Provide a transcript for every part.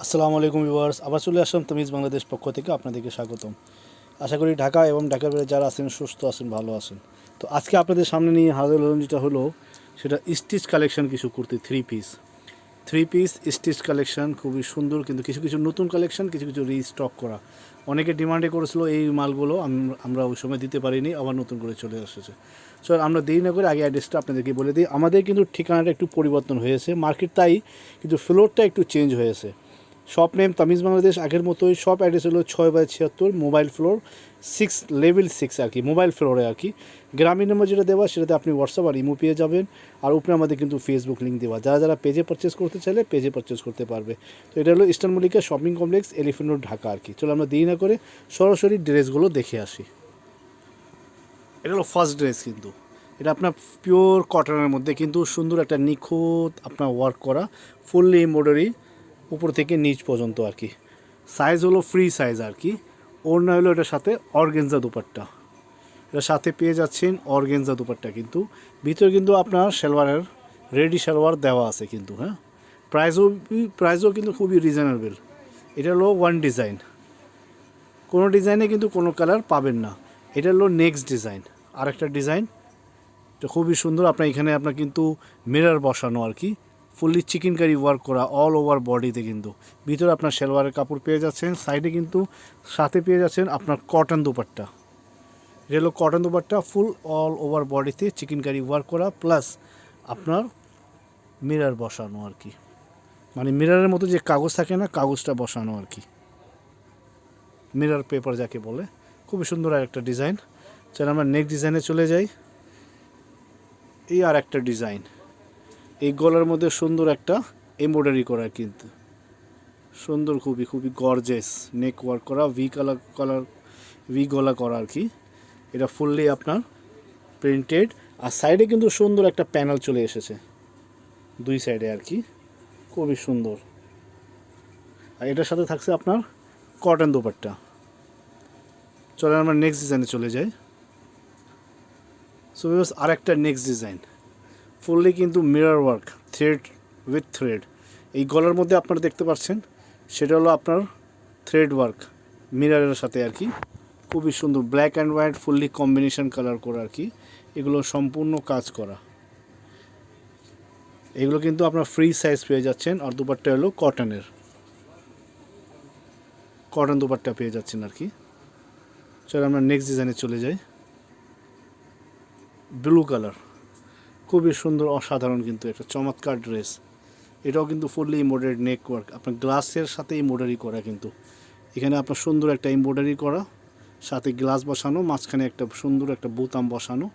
আসসালামু আলাইকুম ভিউয়ার্স, আবার চলে আসলাম তামিজ বাংলাদেশ পক্ষ থেকে আপনাদেরকে স্বাগতম। আশা করি ঢাকা এবং ঢাকার বাইরে যারা আছেন সুস্থ আছেন, ভালো আছেন। তো আজকে আপনাদের সামনে নিয়ে হাজির হলাম, যেটা হলো সেটা স্টিচ কালেকশন, কিছু kurti three piece stitch collection খুবই সুন্দর, কিন্তু কিছু কিছু নতুন কালেকশন, কিছু কিছু রিস্টক করা। অনেকে ডিমান্ডে করেছিল এই মালগুলো, আমরা ওই সময় দিতে পারিনি, আবার নতুন করে চলে এসেছে। সো আমরা দেরি না করে আগে অ্যাড্রেসটা আপনাদেরকে বলে দিই। আমাদের কিন্তু ঠিকানাটা একটু পরিবর্তন হয়েছে, মার্কেট তাই, কিন্তু ফ্লোরটা একটু চেঞ্জ হয়েছে। শপ নেম তামিজ বাংলাদেশ আগের মতোই, শপ অ্যাড্রেস হলো 6/76, মোবাইল ফ্লোর 6, লেভেল 6 আর কি, মোবাইল ফ্লোরে আর কি। গ্রামীণ নম্বর যেটা দেওয়া সেটাতে আপনি হোয়াটসঅ্যাপ আর ইমো পেয়ে যাবেন। আর উপরে আমাদের কিন্তু ফেসবুক লিঙ্ক দেওয়া, যারা যারা পেজে পারচেস করতে চাইলে পেজে পারচেস করতে পারবে। তো এটা হলো eastern Mallika shopping complex, elephant road, Dhaka আর কি। চলো আমরা দেরি না করে সরাসরি ড্রেসগুলো দেখে আসি। এটা হলো ফার্স্ট ড্রেস, কিন্তু এটা আপনার পিওর কটনের মধ্যে, কিন্তু সুন্দর একটা নিখুঁত আপনার ওয়ার্ক করা, ফুললি এমব্রয়ডারি উপর থেকে নিচ পর্যন্ত আর কি। সাইজ হলো ফ্রি সাইজ আর কি। ওড়না হলো এটার সাথে অর্গেনজা দুপাট্টা, এটার সাথে পেয়ে যাচ্ছেন অর্গেনজা দুপাট্টা, কিন্তু ভিতরে কিন্তু আপনার সালোয়ারের রেডি সালোয়ার দেওয়া আছে কিন্তু। হ্যাঁ, প্রাইসও কিন্তু খুবই রিজনেবল। এটা হলো ওয়ান ডিজাইন, কোনো ডিজাইনে কিন্তু কোনো কালার পাবেন না। এটা হলো নেক্সট ডিজাইন, আরেকটা ডিজাইন, এটা খুবই সুন্দর। আপনার এখানে আপনার কিন্তু মিরর বসানো আর কি, ফুললি চিকেন কারি ওয়ার্ক করা অল ওভার বডিতে, কিন্তু ভিতরে আপনার সালোয়ারের কাপড় পেয়ে যাচ্ছেন, সাইডে কিন্তু সাথে পেয়ে যাচ্ছেন আপনার কটন দুপাট্টা। এটা হলো কটন দুপাট্টা, ফুল অল ওভার বডিতে চিকেন কারি ওয়ার্ক করা, প্লাস আপনার মিরর বসানো আর কি, মানে মিররের মতো যে কাগজ থাকে না, কাগজটা বসানো আর কি, মিরর পেপার যাকে বলে। খুবই সুন্দর আর একটা ডিজাইন। চল আমরা নেক্সট ডিজাইনে চলে যাই। এই আর একটা ডিজাইন, এই গলার মধ্যে সুন্দর একটা এমব্রয়ডারি করা, কিন্তু সুন্দর, খুবই খুবই গর্জেস নেক ওয়ার্ক করা, ভি গলা করা আর কি। এটা ফুললি আপনার প্রিন্টেড, আর সাইডে কিন্তু সুন্দর একটা প্যানেল চলে এসেছে দুই সাইডে আর কি, খুবই সুন্দর। আর এটার সাথে থাকছে আপনার কটন দোপাট্টা। চলে আমরা নেক্সট ডিজাইনে চলে যাই। সো আর একটা নেক্সট ডিজাইন, ফুললি কিন্তু mirror work, thread with thread. এই গলার মধ্যে আপনারা দেখতে পাচ্ছেন, সেটা হলো আপনার থ্রেড ওয়ার্ক মিররের সাথে আর কি, খুবই সুন্দর। Black and white fully combination colour করা আর কি, এগুলো সম্পূর্ণ কাজ করা। এগুলো কিন্তু আপনার ফ্রি সাইজ পেয়ে যাচ্ছেন। আর দুপাট্টা হলো কটনের, কটন দুপাট্টা পেয়ে যাচ্ছেন আর কি। চলো আমরা নেক্সট ডিজাইনে চলে যাই। ব্লু কালার, খুবই সুন্দর, অসাধারণ, কিন্তু একটা চমৎকার ড্রেস। এটাও কিন্তু ফুললি এমব্রয়ডারি নেক ওয়ার্ক, আপনার গ্লাসের সাথে এমব্রয়ডারি করা, কিন্তু এখানে আপনার সুন্দর একটা এমব্রয়ডারি করা, সাথে গ্লাস বসানো, মাঝখানে একটা সুন্দর একটা বোতাম বসানো।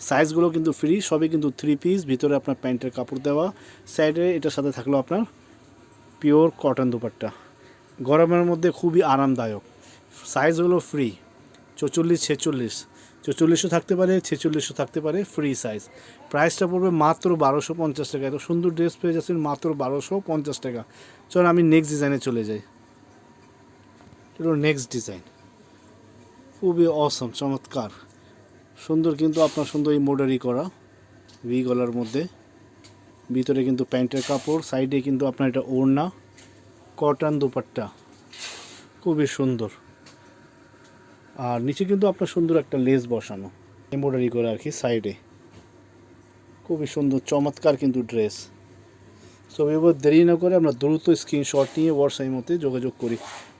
সাইজগুলো কিন্তু ফ্রি, সবই কিন্তু থ্রি পিস, ভিতরে আপনার প্যান্টের কাপড় দেওয়া, সাইডে এটার সাথে থাকলো আপনার পিওর কটন দুপাট্টা। গরমের মধ্যে খুবই আরামদায়ক। সাইজগুলো ফ্রি, 44, 46, 44ও থাকতে পারে, 46ও থাকতে পারে, ফ্রি সাইজ। প্রাইসটা পড়বে মাত্র 1250 টাকা। এত সুন্দর ড্রেস পেয়ে যাচ্ছেন মাত্র 1250 টাকা। চলো আমি নেক্সট ডিজাইনে চলে যাই। এগুলো নেক্সট ডিজাইন খুবই অসম, চমৎকার, সুন্দর, কিন্তু আপনার সুন্দর এমব্রয়ডারি করা ভি গলার মধ্যে, ভিতরে কিন্তু প্যান্টের কাপড়, সাইডে কিন্তু আপনার এটা ওড়না, কটন দুপাট্টা, খুবই সুন্দর। আর নিচে কিন্তু আপনার সুন্দর একটা লেস বসানো এমব্রয়ডারি করে আর কি সাইডে, খুবই সুন্দর চমৎকার কিন্তু ড্রেস। সো এবার দেরি না করে আমরা দ্রুত স্ক্রিনশট নিয়ে হোয়াটসঅ্যাপের মধ্যে যোগাযোগ করি।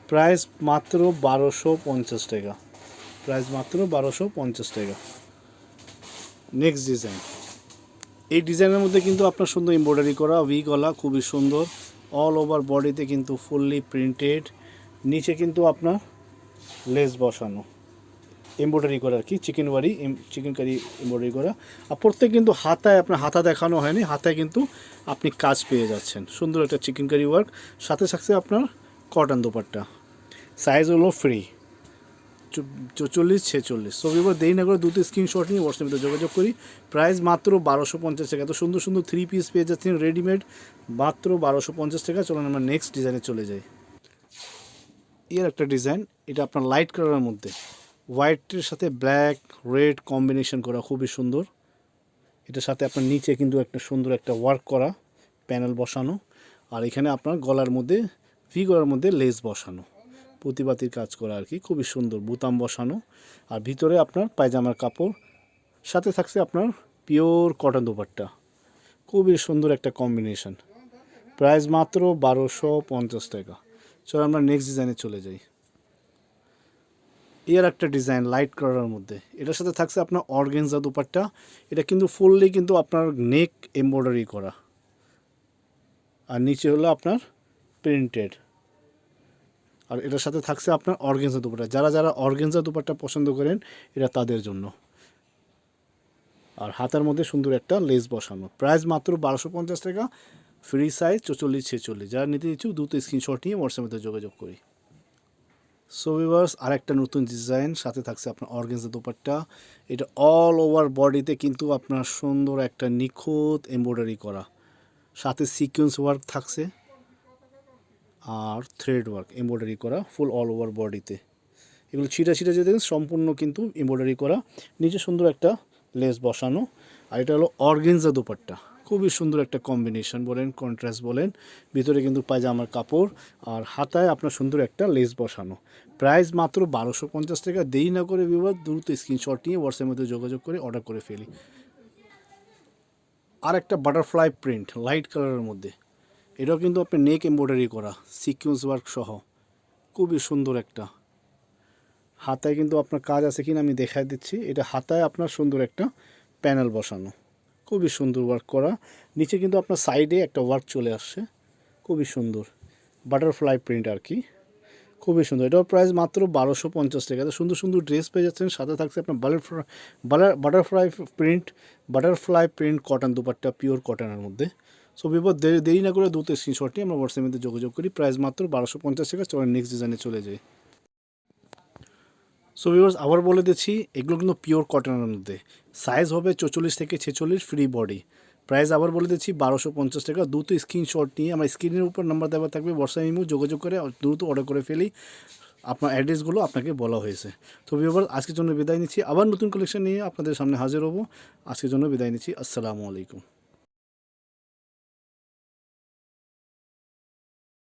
প্রাইস মাত্র 1250 টাকা, প্রাইস মাত্র 1250 টাকা। নেক্সট ডিজাইন, এই ডিজাইনের মধ্যে কিন্তু আপনার সুন্দর এমব্রয়ডারি করা ভি গলা, খুবই সুন্দর, অল ওভার বডিতে কিন্তু ফুললি প্রিন্টেড, নিচে কিন্তু আপনার লেস বসানো এমব্রয়ডারি করা আর কি, চিকেন কারি এমব্রয়ডারি করা। আর প্রত্যেক কিন্তু হাতায়, আপনার হাতা দেখানো হয়নি, হাতায় কিন্তু আপনি কাজ পেয়ে যাচ্ছেন, সুন্দর একটা চিকেন কারি ওয়ার্ক, সাথে সাথে আপনার কটন দোপাট্টা। সাইজ হলো ফ্রি, 44, 46। সো এবার দেরি না করে দুটো স্ক্রিনশট নিয়ে হোয়াটসঅ্যাপে যোগাযোগ করি। প্রাইস মাত্র 1250 টাকা। এত সুন্দর সুন্দর থ্রি পিস পেয়ে যাচ্ছেন রেডিমেড, মাত্র 1250 টাকা। চলুন আমরা নেক্সট ডিজাইনে চলে যাই। এর একটা ডিজাইন, এটা আপনার লাইট কালারের মধ্যে, হোয়াইটের সাথে ব্ল্যাক রেড কম্বিনেশন করা, খুবই সুন্দর। এটার সাথে আপনার নিচে কিন্তু একটা সুন্দর একটা ওয়ার্ক করা প্যানেল বসানো, আর এখানে আপনার গলার মধ্যে ভি গলার মধ্যে লেস বসানো, প্রতিবাতির কাজ করা আর কি, খুবই সুন্দর বোতাম বসানো। আর ভিতরে আপনার পায়জামার কাপড়, সাথে থাকছে আপনার পিওর কটন দোপাট্টা, খুবই সুন্দর একটা কম্বিনেশন। প্রাইস মাত্র 1250 টাকা। চলো আমরা নেক্সট ডিজাইনে চলে যাই। এর একটা ডিজাইন লাইট কালারের মধ্যে, এটার সাথে থাকছে আপনার অর্গেনজা দোপাট্টা। এটা কিন্তু ফুললি কিন্তু আপনার নেক এমব্রয়ডারি করা, আর নিচে হলো আপনার প্রিন্টেড। আর এটার সাথে থাকছে আপনার অর্গেনজা দোপাট্টা, যারা যারা অর্গেনজা দোপাট্টা পছন্দ করেন এটা তাদের জন্য। আর হাতার মধ্যে সুন্দর একটা লেস বসানো। প্রাইস মাত্র 1250 টাকা, ফ্রি সাইজ 44-46। যারা নিতে ইচ্ছুক দ্রুত স্ক্রিনশট নিয়ে হোয়াটসঅ্যাপের মধ্যে যোগাযোগ করি। সো ভিউয়ার্স, আরেকটা নতুন ডিজাইন, সাথে থাকছে আপনার অর্গেনজা দোপাট্টা। এটা অল ওভার বডিতে কিন্তু আপনার সুন্দর একটা নিখুঁত এমব্রয়ডারি করা, সাথে সিকোয়েন্স ওয়ার্ক থাকছে আর থ্রেড ওয়ার্ক এমব্রয়ডারি করা ফুল অল ওভার বডিতে। এগুলো ছিটা ছিটা যে দেখেন সম্পূর্ণ কিন্তু এমব্রয়ডারি করা, নিচে সুন্দর একটা লেস বসানো। আর এটা হলো অর্গেনজা দোপাট্টা, খুবই সুন্দর একটা কম্বিনেশন বলেন, কন্ট্রাস্ট বলেন। ভিতরে কিন্তু পায়জামার কাপড়, আর হাতায় আপনার সুন্দর একটা লেস বসানো। প্রাইস মাত্র 1250 টাকা। দেরি না করে বিবাদ দ্রুত স্ক্রিনশট নিয়ে হোয়াটসঅ্যাপের মধ্যে যোগাযোগ করে অর্ডার করে ফেলি। আর একটা বাটারফ্লাই প্রিন্ট লাইট কালারের মধ্যে, এটাও কিন্তু আপনার নেক এমব্রয়ডারি করা সিকোয়েন্স ওয়ার্ক সহ, খুবই সুন্দর একটা। হাতায় কিন্তু আপনার কাজ আছে কিনা আমি দেখাই দিচ্ছি। এটা হাতায় আপনার সুন্দর একটা প্যানেল বসানো, খুবই সুন্দর ওয়ার্ক করা। নিচে কিন্তু আপনার সাইডে একটা ওয়ার্ক চলে আসছে, খুবই সুন্দর বাটারফ্লাই প্রিন্ট আর কি, খুবই সুন্দর। এটার প্রাইস মাত্র 1250 টাকা। সুন্দর সুন্দর ড্রেস পেয়ে যাচ্ছেন, সাথে থাকছে আপনার butterfly print cotton dupatta, pure কটনের মধ্যে। সো বিপদ দেরি না করে দ্রুত স্ক্রিনশট নিয়ে আমরা হোয়াটসঅ্যাপের মধ্যে যোগাযোগ করি। প্রাইস মাত্র 1250 টাকা। চলো নেক্সট ডিজাইনে চলে যাই। সো ভিউয়ার্স, আবার বলে দিচ্ছি, এগুলো কিন্তু পিওর কটনের মধ্যে, সাইজ হবে 44-46, ফ্রি বডি। প্রাইস আবার বলে দিচ্ছি 1250 টাকা। দ্রুত স্ক্রিনশট নিয়ে আমার স্ক্রিনের উপর নাম্বার দেওয়া থাকবে, হোয়াটসঅ্যাপ ইমো যোগাযোগ করে দ্রুত অর্ডার করে ফেলি। আপনার অ্যাড্রেসগুলো আপনাকে বলা হয়েছে। তো ভিউয়ার্স, আজকের জন্য বিদায় নিচ্ছি, আবার নতুন কালেকশন নিয়ে আপনাদের সামনে হাজির হব। আজকের জন্য বিদায় নিচ্ছি, আসসালামু আলাইকুম।